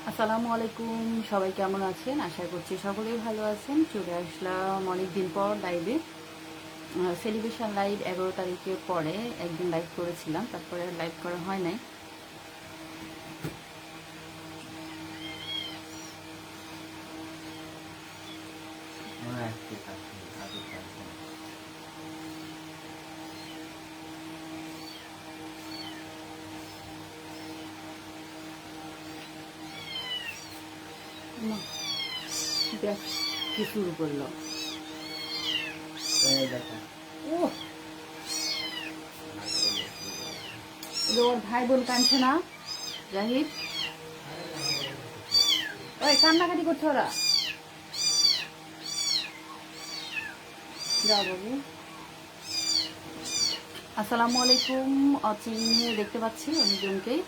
আসসালামু আলাইকুম, সবাই কেমন আছেন? আশা করছি সকলেই ভালো আছেন। চলে আসলাম অনেকদিন পর লাইভে। সেলিব্রেশন লাইভ 11 তারিখের পরে একদিন লাইভ করেছিলাম, তারপরে লাইভ করা হয় নাই। দেখ কি শুরু করলো। ও ওর ভাই বোন কাঁদছে না? জাহিদ, ওই কান্নাকাটি করছে ওরা। যাও বাবু। আসসালামু আলাইকুম। অচিনে দেখতে পাচ্ছি অনেকজনকেই।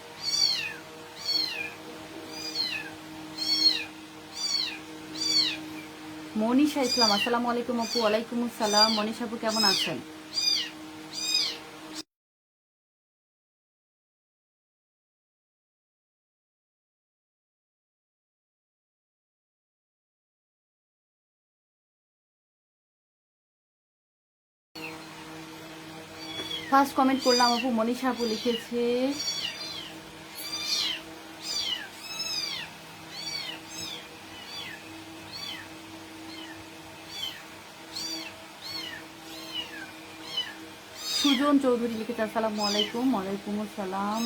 মনীষা ইসলাম, আসসালামু আলাইকুম আপু। ওয়ালাইকুম আসসালাম। মনীষা আপু কেমন আছেন? ফার্স্ট কমেন্ট করলাম আপু, মনীষা আপু লিখেছে সুজন চৌধুরী লিখেছে আসসালামু আলাইকুম। ওয়ালাইকুম আসসালাম।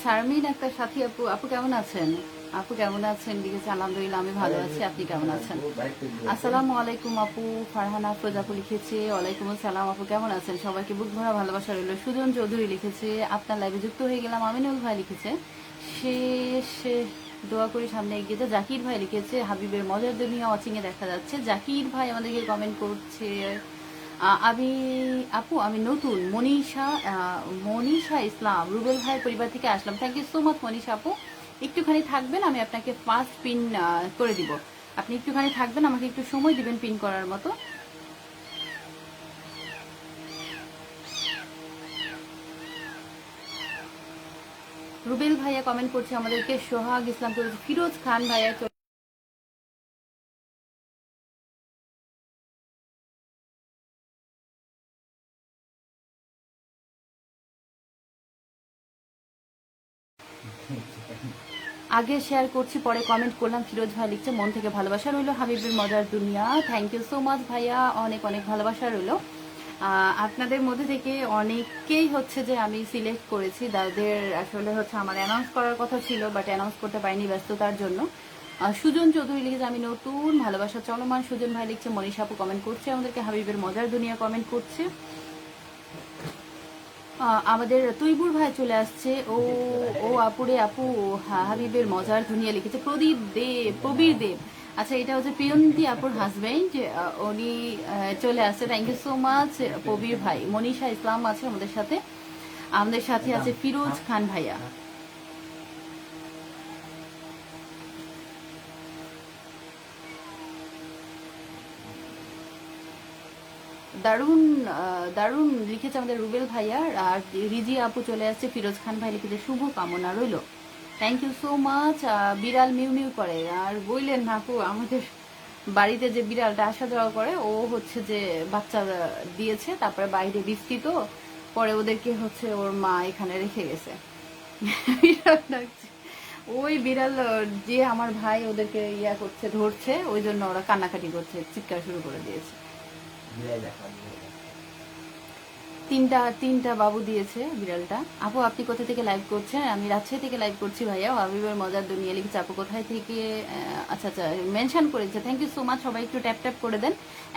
শারমিন একটা সাথী আপু, আপু কেমন আছেন? আপু কেমন আছেন লিখেছে আলহামদুলিল্লাহ আমি ভালো আছি, আপনি কেমন আছেন? আসসালামু আলাইকুম আপু। ফারহানা আফরোজ আপু লিখেছে ওয়ালাইকুম আসসালাম। আপু কেমন আছেন? সবাইকে বুক ভরা ভালোবাসা রইল। সুজন চৌধুরী লিখেছে আপনার লাইভে যুক্ত হয়ে গেলাম। আমিনুল ভাই লিখেছে শেষ দোয়া করি সামনে এগিয়ে যা। জাকির ভাই লিখেছে হাবিবের মজার দুনিয়া ওয়াচিংয়ে দেখা যাচ্ছে। জাকির ভাই আমাদেরকে কমেন্ট করছে আমি আপু আমি নতুন মনীষা ইসলাম রুবেল ভাইয়ের পরিবার থেকে আসলাম। Thank you so much Manisha আপু। একটুখানি থাকবেন, আমি আপনাকে ফার্স্ট পিন করে দিব। আপনি একটুখানি থাকবেন, আমাকে একটু সময় দিবেন পিন করার মতো। রুবেল ভাইয়া কমেন্ট করছে আমাদেরকে, সোহাগ ইসলাম করেছে, ফিরোজ খান ভাইয়া আগে শেয়ার করছি পরে কমেন্ট করলাম। ফিরোজ ভাই লিখছে মন থেকে ভালোবাসা রইলো হাবিবের মজার দুনিয়া। থ্যাংক ইউ সো মাচ ভাইয়া, অনেক অনেক ভালোবাসা রইলো। আপনাদের মধ্যে থেকে অনেকেই হচ্ছে যে আমি সিলেক্ট করেছি, তাদের আসলে হচ্ছে আমার অ্যানাউন্স করার কথা ছিল, বাট অ্যানাউন্স করতে পারিনি ব্যস্ততার জন্য। সুজন চৌধুরী লিখেছে আমি নতুন, ভালোবাসা চলমান। সুজন ভাই লিখছে, মনীষা আপু কমেন্ট করছে আমাদেরকে, হাবিবের মজার দুনিয়া কমেন্ট করছে। আমাদের তৈবুর ভাই চলে আসছে। ও ও আপুরে আপু হাবিবের মজার দুনিয়া লিখেছে। প্রবীর দেব, আচ্ছা এটা হচ্ছে প্রিয়ন্তী আপুর হাজবেন্ড, উনি চলে আসছে। Thank you so much Prabir ভাই। মনীষা ইসলাম আছে আমাদের সাথে, আমাদের সাথে আছে ফিরোজ খান ভাইয়া। দারুণ দারুণ লিখেছে আমাদের রুবেল ভাইয়া। আর রিজি আপু চলে আসছে। ফিরোজ খান ভাই লিখেছে শুভ কামনা রইল। Thank you so much. বিড়াল মিউ মিউ করে আর বললেন না আপু, আমাদের বাড়িতে যে বিড়ালটা আসা যাওয়া করে ও হচ্ছে যে বাচ্চা দিয়েছে, তারপরে বাইরে বৃষ্টি তো, পরে ওদেরকে হচ্ছে ওর মা এখানে রেখে গেছে। বিড়াল ডাকছে। ওই বিড়াল যে আমার ভাই ওদেরকে ইয়া করছে, ধরছে, ওই জন্য ওরা কান্নাকাটি করছে, চিৎকার শুরু করে দিয়েছে। তিনটা তিনটা বাবু দিয়েছে বিড়ালটা। আপু আপনি কোথা থেকে লাইভ করছেন? আমি রাজশাহী থেকে লাইভ করছি ভাইয়া। হাবিবের মজার দুনিয়া লিখেছে আপু কোথায় থেকে। আচ্ছা আচ্ছা মেনশন করেছে, থ্যাংক ইউ সো মাচ। সবাই একটু ট্যাপ ট্যাপ করে দেন,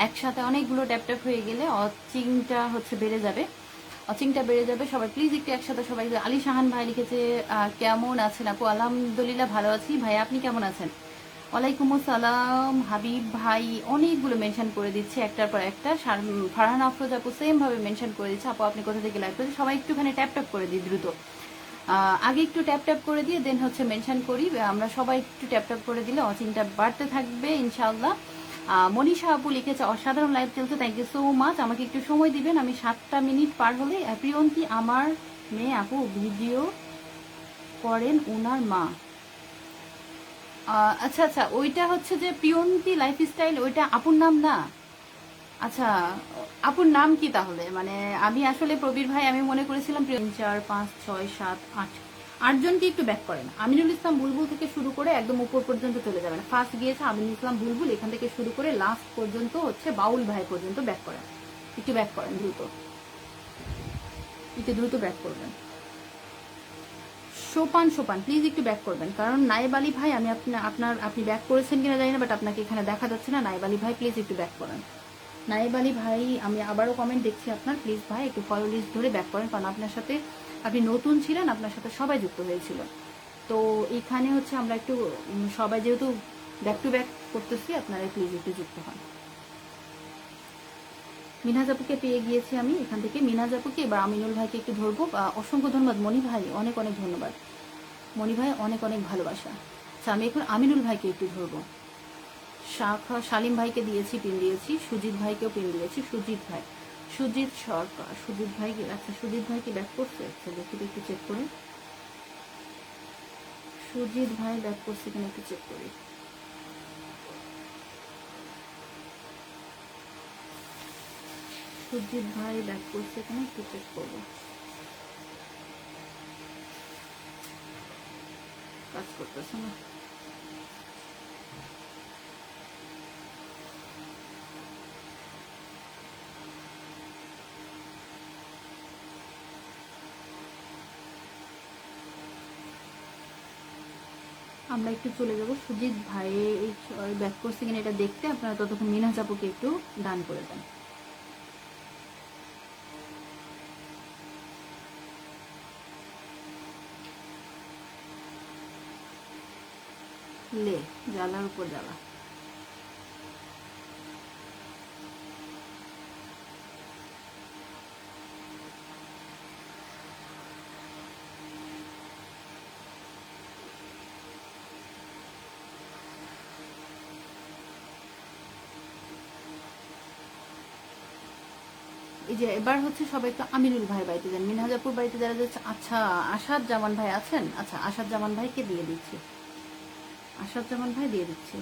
একসাথে অনেকগুলো ট্যাপ ট্যাপ হয়ে গেলে অচিংটা হচ্ছে বেড়ে যাবে, অচিংটা বেড়ে যাবে। সবাই প্লিজ একটু একসাথে সবাই। আলী শাহান ভাই লিখেছে কেমন আছেন আপু? আলহামদুলিল্লাহ ভালো আছি ভাইয়া, আপনি কেমন আছেন? ওয়ালাইকুম আসসালাম। হাবিব ভাই অনেকগুলো মেনশন করে দিচ্ছে একটার পর একটা। ফারহান আফরোজ আপু সেম ভাবে মেনশন করে দিচ্ছে আপু আপনি কোথা থেকে লাইভ করেছেন। সবাই একটুখানি ট্যাপ ট্যাপ করে দিই দ্রুত। আগে একটু ট্যাপ ট্যাপ করে দিয়ে দেন হচ্ছে মেনশন করি। আমরা সবাই একটু ট্যাপ ট্যাপ করে দিলে অচিনটা বাড়তে থাকবে ইনশাআল্লাহ। মনীষা আপু লিখেছে অসাধারণ লাইভ চলছে, থ্যাংক ইউ সো মাচ। আমাকে একটু সময় দিবেন, আমি 7টা মিনিট পার হলে। প্রিয়ন্তী আমার মেয়ে আপু ভিডিও করেন ওনার মা। আচ্ছা আচ্ছা, ওইটা হচ্ছে যে প্রিয়ন্তী লাইফস্টাইল, ওইটা আপুর নাম না? আচ্ছা, আপুর নাম কি তাহলে? মানে আমি আসলে প্রবীর ভাই, আমি মনে করেছিলাম 4 5 6 7 8 আটজনকে একটু ব্যাক করেন। আমিনুল ইসলাম বুলবুল থেকে শুরু করে একদম উপর পর্যন্ত চলে যাবেন। ফার্স্ট গিয়েছে আমিনুল ইসলাম বুলবুল, এখান থেকে শুরু করে লাস্ট পর্যন্ত হচ্ছে বাউল ভাই পর্যন্ত ব্যাক করেন। একটু ব্যাক করেন দ্রুত, একটু দ্রুত ব্যাক করবেন। সোপান সোপান প্লিজ একটু ব্যাক করবেন, কারণ নায়েব আলী ভাই, আমি আপনি ব্যাক করেছেন কিনা জানি না, বাট আপনাকে এখানে দেখা যাচ্ছে না। নায়েব আলী ভাই প্লিজ একটু ব্যাক করেন। নায়েব আলী ভাই, আমি আবারও কমেন্ট দেখছি আপনার, প্লিজ ভাই একটু ফলো লিস্ট ধরে ব্যাক করেন, কারণ আপনার সাথে, আপনি নতুন ছিলেন, আপনার সাথে সবাই যুক্ত হয়েছিল। তো এখানে হচ্ছে আমরা একটু সবাই যেহেতু ব্যাক টু ব্যাক করতেছি, আপনারা প্লিজ একটু যুক্ত হন। মিনহাজ আপুকে পেয়ে গিয়েছি আমি এখান থেকে। মিনহাজ আপুকে, এবার আমিনুল ভাইকে একটু ধরবো। অসংখ্য ধন্যবাদ মণি ভাই, অনেক অনেক ধন্যবাদ মণি ভাই, অনেক অনেক ভালোবাসা। আচ্ছা, আমি এখন আমিনুল ভাইকে একটু ধরবো। শাখা সালিম ভাইকে দিয়েছি, পিন দিয়েছি। সুজিত ভাইকেও পিন দিয়েছি। সুজিত ভাই, সুজিত সরকার, সুজিত ভাই, আচ্ছা সুজিত ভাই কি ব্যাক করছে? আচ্ছা দেখি একটু চেক করে। সুজিত ভাই ব্যাক করছে কিনা একটু চেক করি। সুজিত ভাই ব্যাক করছে কিনা একটু চেক করবো। কাজ করতেছে না। আমরা একটু চলে যাব সুজিত ভাই ব্যাক করছে কিনা এটা দেখতে। আপনারা ততক্ষণ মিনহাজ আপুকে একটু ডান করে দেন। লে জ্বালার উপর জ্বালা। এই যে এবার হচ্ছে সবাই একটু আমিনুল ভাই বাড়িতে যান, মিনহাজাপুর বাড়িতে যারা যাচ্ছে। আচ্ছা, আসাদ জামান ভাই আছেন? আচ্ছা, আসাদ জামান ভাইকে দিয়ে দিচ্ছি। আসাদ জামান ভাই দিয়ে দিচ্ছি।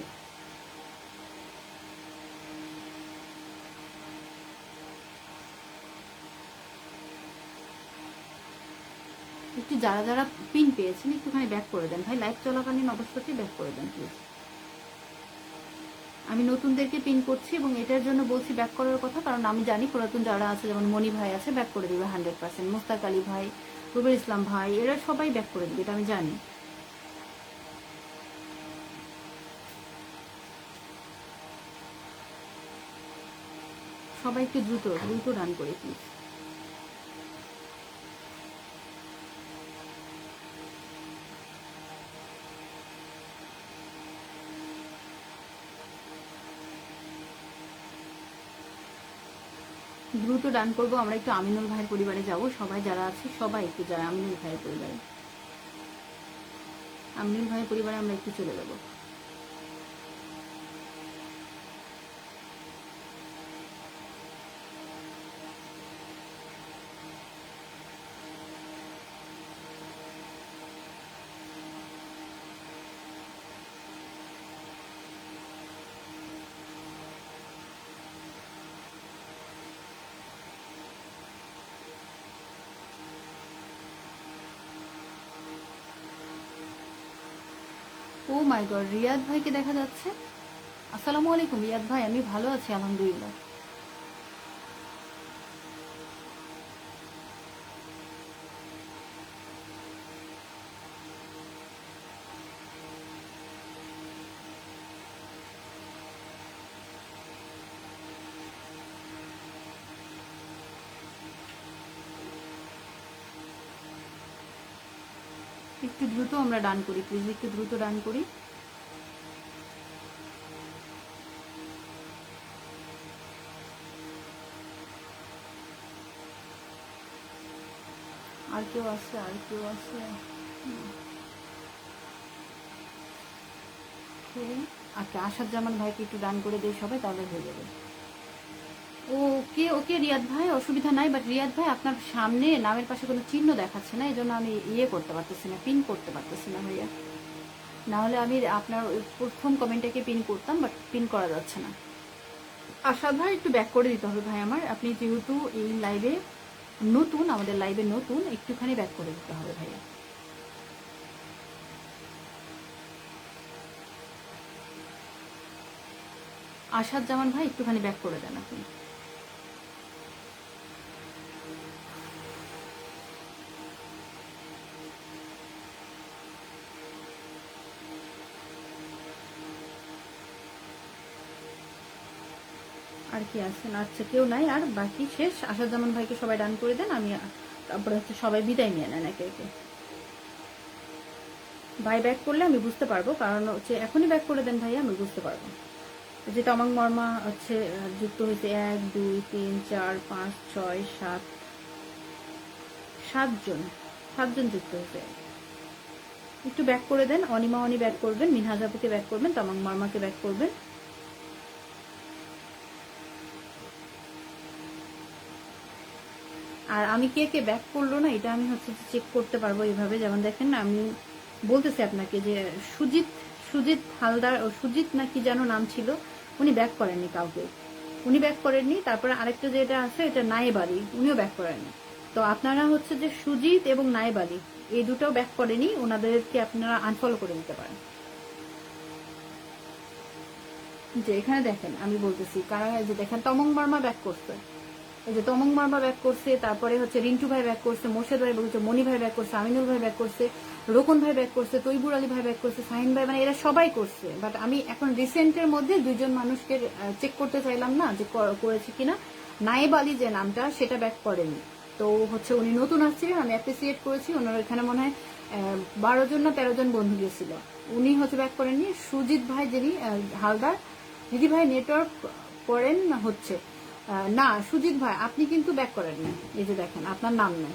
একটু যারা যারা পিন পেয়েছেন একটুখানি ব্যাক করে দেন ভাই, লাইভ চলাকালীন অবস্থাতেই ব্যাক করে দেন প্লিজ। আমি নতুনদেরকে পিন করছি এবং এটার জন্য বলছি ব্যাক করার কথা, কারণ আমি জানি পুরাতন যারা আছে, যেমন মনি ভাই আছে, ব্যাক করে দিবে 100%। মুস্তাক আলী ভাই, রুবেল ইসলাম ভাই, এরা সবাই ব্যাক করে দিবে, এটা আমি জানি। সবাই একটু দ্রুত দ্রুত রান করে প্লিজ। দ্রুত ডান করবো। আমরা একটু আমিনুল ভাইয়ের পরিবারে যাব, সবাই যারা আছে সবাই একটু যায় আমিনুল ভাইয়ের পরিবারে। আমিনুল ভাইয়ের পরিবারে আমরা একটু চলে যাব। ও মাই গড, রিয়াদ ভাইকে দেখা যাচ্ছে। আসসালামু আলাইকুম রিয়াদ ভাই, আমি ভালো আছি আলহামদুলিল্লাহ। একটু দ্রুত আমরা ডান করি প্লিজ, একটু দ্রুত ডান করি। আর কেউ আছে? আর কেউ আছে? আচ্ছা, আসাদুজ্জামান ভাইকে একটু ডান করে দিই সবাই, তাহলে হয়ে যাবে। ওকে ওকে রিয়াদ ভাই, অসুবিধা নাই, বাট রিয়াদ ভাই আপনার সামনে নামের পাশে কোনো চিহ্ন দেখাচ্ছে না, এই জন্য আমি করতে পারতেছি না, পিন করতে পারতেছি না ভাইয়া। না হলে আমি আপনার প্রথম কমেন্টটাকে পিন করতাম, বাট পিন করা যাচ্ছে না। আসাদ ভাই একটু ব্যাক করে দিতে হবে ভাই আমার, আপনি যেহেতু এই লাইভে নতুন, আমাদের লাইভে নতুন, একটুখানি ব্যাক করে দিতে হবে ভাইয়া। আসাদুজ্জামান ভাই একটুখানি ব্যাক করে দেন আপনি। আর কি আছেন? আচ্ছা, কেউ নাই আর, বাকি শেষ। আসাদুজ্জামান ভাইকে সবাই ডান করে দেন, আমি তারপরে হচ্ছে সবাই বিদায় নিয়ে নেন একে একে। ভাই ব্যাক করলে আমি বুঝতে পারবো, কারণ হচ্ছে এখনই ব্যাক করে দেন ভাইয়া, আমি বুঝতে পারবো। যে তমাং মর্মা হচ্ছে যুক্ত হয়েছে 1 2 3 4 5 6 7 সাতজন যুক্ত হয়েছে। একটু ব্যাক করে দেন। অনিমা অনি ব্যাক করবেন, মিনহাজ আপুকে ব্যাক করবেন, তমাং মর্মাকে ব্যাক করবেন। আর আমি কে কে ব্যাক করলো না এটা আমি হচ্ছে চেক করতে পারবো এইভাবে, যেমন দেখেন আমি বলতেছি আপনাকে যে সুজিত হালদার, ও সুজিত নাকি যেন নাম ছিল, উনি ব্যাক করেননি কাউকে, উনি ব্যাক করেননি। তারপরে আরেকটা যেটা আছে এটা নায়েব আলী, উনিও ব্যাক করেননি। তো আপনারা হচ্ছে যে সুজিত এবং নায়েব আলী এই দুটোও ব্যাক করেনি, ওনাদেরকে আপনারা আনফলো করে দিতে পারেন। যে এখানে দেখেন আমি বলতেছি কারণ যে দেখেন তমং মার্মা ব্যাক করছে, এই যে তমং মার্মা ব্যাক করছে, তারপরে হচ্ছে রিন্টু ভাই ব্যাক করছে, মোর্শেদ ভাই বলছে, মনি ভাই ব্যাক করছে, আমিনুল ভাই ব্যাক করছে, রোকন ভাই ব্যাক করছে, তৈবুর আলী ভাই ব্যাক করছে, সাহিন ভাই, মানে এরা সবাই করছে। বাট আমি এখন রিসেন্টের মধ্যে 2জন মানুষকে চেক করতে চাইলাম না যে করেছে কিনা। নায়েব আলী যে নামটা সেটা ব্যাক করেনি, তো হচ্ছে উনি নতুন আসছিলেন, আমি অ্যাপ্রিসিয়েট করেছি। ওনার এখানে মনে হয় 12জন না 13জন বন্ধু গেছিল, উনি হচ্ছে ব্যাক করেননি। সুজিত ভাই যিনি হালদার, দিদি ভাই নেটওয়ার্ক করেন হচ্ছে না, সুজিত ভাই আপনি কিন্তু ব্যাক করেননি, এই যে দেখেন আপনার নাম নাই,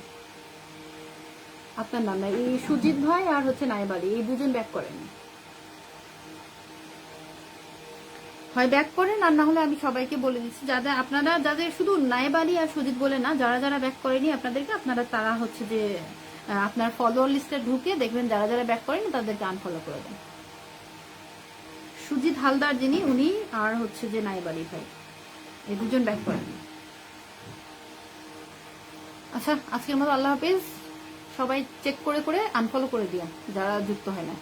আপনার নাম নাই। এই সুজিত ভাই আর হচ্ছে নায়েব আলী এই 2জন ব্যাক করেননি, হয় ব্যাক করেন, আর না হলে আমি সবাইকে বলে দিচ্ছি যাদের আপনারা, যাদের শুধু নায়েব আলী আর সুজিত বলে না, যারা যারা ব্যাক করেনি আপনাদেরকে, আপনারা তারা হচ্ছে যে আপনার ফলোয়ার লিস্টে ঢুকে দেখবেন যারা যারা ব্যাক করেনি তাদেরকে আনফলো করে দেন। সুজিত হালদার যিনি, উনি আর হচ্ছে যে নায়েব আলী ভাই, এই 2জন ব্যাক করেন। আচ্ছা, আজকের মতো আল্লাহ হাফেজ। সবাই চেক করে করে আনফলো করে দিও যারা যুক্ত হয় না।